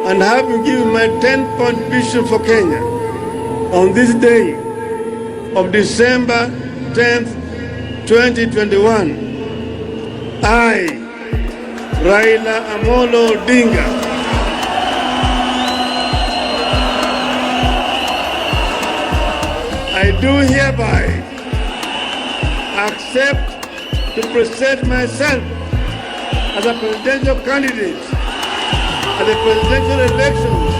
and having given my 10-point vision for Kenya on this day of December 10th, 2021, I, Raila Amolo Odinga, I do hereby accept to present myself as a presidential candidate at the presidential elections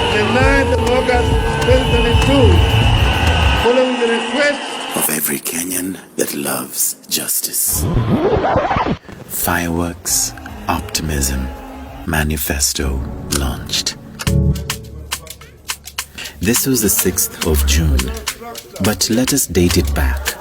on the 9th of August 2022, following the request of every Kenyan that loves justice. Fireworks, optimism, manifesto launched. This was the 6th of June, but let us date it back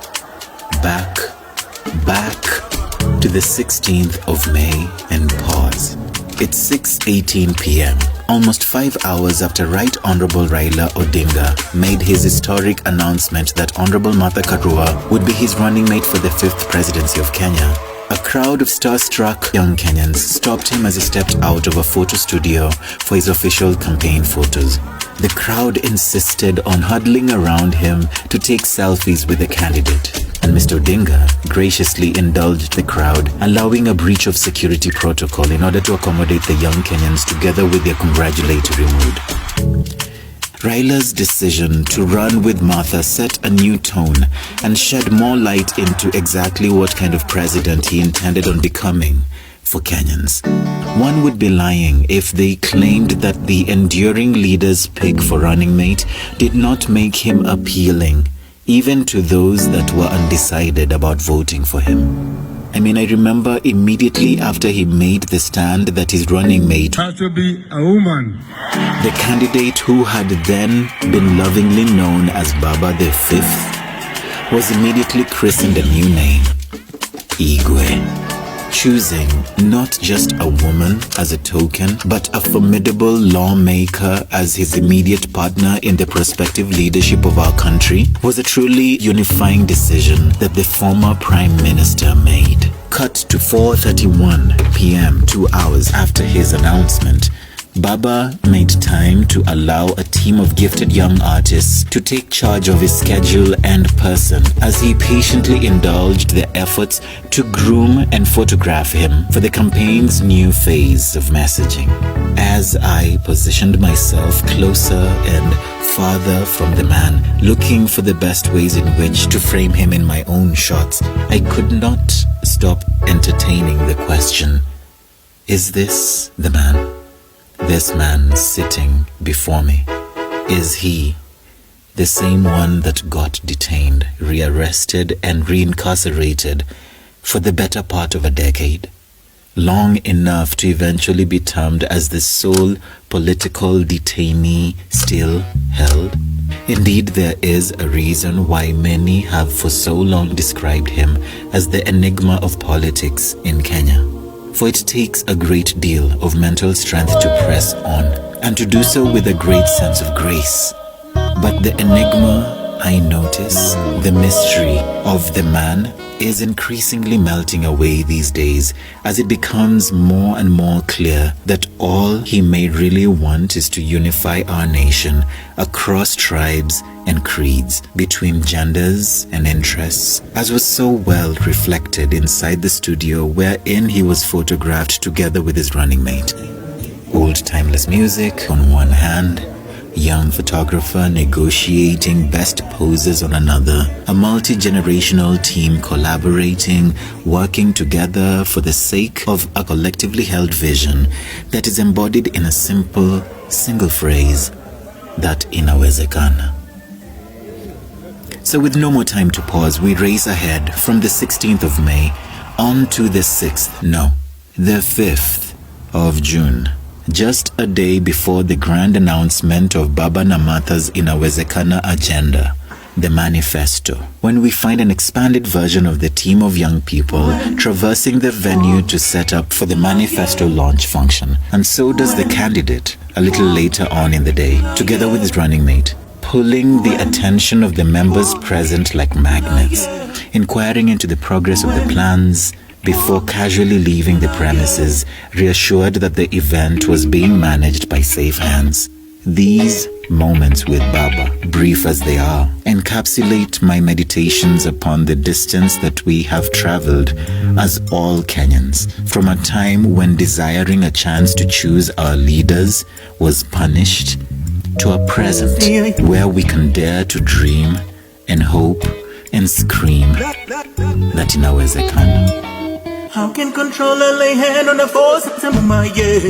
to the 16th of May and pause. It's 6:18 p.m., almost 5 hours after Right Honorable Raila Odinga made his historic announcement that Honorable Martha Karua would be his running mate for the 5th presidency of Kenya. A crowd of starstruck young Kenyans stopped him as he stepped out of a photo studio for his official campaign photos. The crowd insisted on huddling around him to take selfies with the candidate, and Mr. Odinga graciously indulged the crowd, allowing a breach of security protocol in order to accommodate the young Kenyans together with their congratulatory mood. Raila's decision to run with Martha set a new tone and shed more light into exactly what kind of president he intended on becoming for Kenyans. One would be lying if they claimed that the enduring leader's pick for running mate did not make him appealing, even to those that were undecided about voting for him. I remember immediately after he made the stand that his running mate had to be a woman. The candidate who had then been lovingly known as Baba the Fifth was immediately christened a new name, Igwe, choosing not just a woman as a token, but a formidable lawmaker as his immediate partner in the prospective leadership of our country was a truly unifying decision that the former Prime Minister made. Cut to 4:31 p.m., 2 hours after his announcement, Baba made time to allow a team of gifted young artists to take charge of his schedule and person as he patiently indulged their efforts to groom and photograph him for the campaign's new phase of messaging. As I positioned myself closer and farther from the man, looking for the best ways in which to frame him in my own shots, I could not stop entertaining the question, is this the man? This man sitting before me, is he the same one that got detained, rearrested, and reincarcerated for the better part of a decade? Long enough to eventually be termed as the sole political detainee still held? Indeed, there is a reason why many have for so long described him as the enigma of politics in Kenya. For it takes a great deal of mental strength to press on, and to do so with a great sense of grace. But the enigma, I notice, the mystery of the man is increasingly melting away these days as it becomes more and more clear that all he may really want is to unify our nation across tribes and creeds, between genders and interests, as was so well reflected inside the studio wherein he was photographed together with his running mate. Old timeless music on one hand, young photographer negotiating best poses on another, a multi-generational team collaborating, working together for the sake of a collectively held vision that is embodied in a simple, single phrase, that inawezekana. So with no more time to pause, we race ahead from the 16th of May on to the 5th of June. Just a day before the grand announcement of Baba na Martha's Inawezekana agenda, the manifesto, when we find an expanded version of the team of young people traversing the venue to set up for the manifesto launch function. And so does the candidate a little later on in the day, together with his running mate, pulling the attention of the members present like magnets, inquiring into the progress of the plans, before casually leaving the premises, reassured that the event was being managed by safe hands. These moments with Baba, brief as they are, encapsulate my meditations upon the distance that we have traveled as all Kenyans, from a time when desiring a chance to choose our leaders was punished, to a present where we can dare to dream and hope and scream that inawezekana. How can controller lay hand on the 4th September, my year?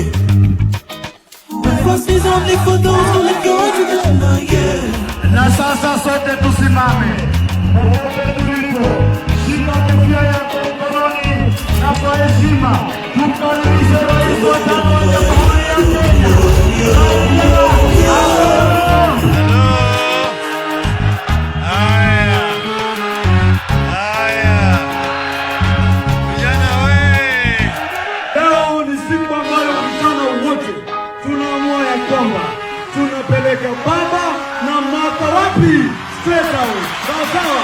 The frost is only for those who let go to the my year. Na sasa sote tusimame. Shika kofia yako mkononi na kwa heshima tumkaribishe rais wa tano wa Jamhuri ya Kenya. Tunapeleka Baba na Martha wapi? Straight out. Sawa sawa.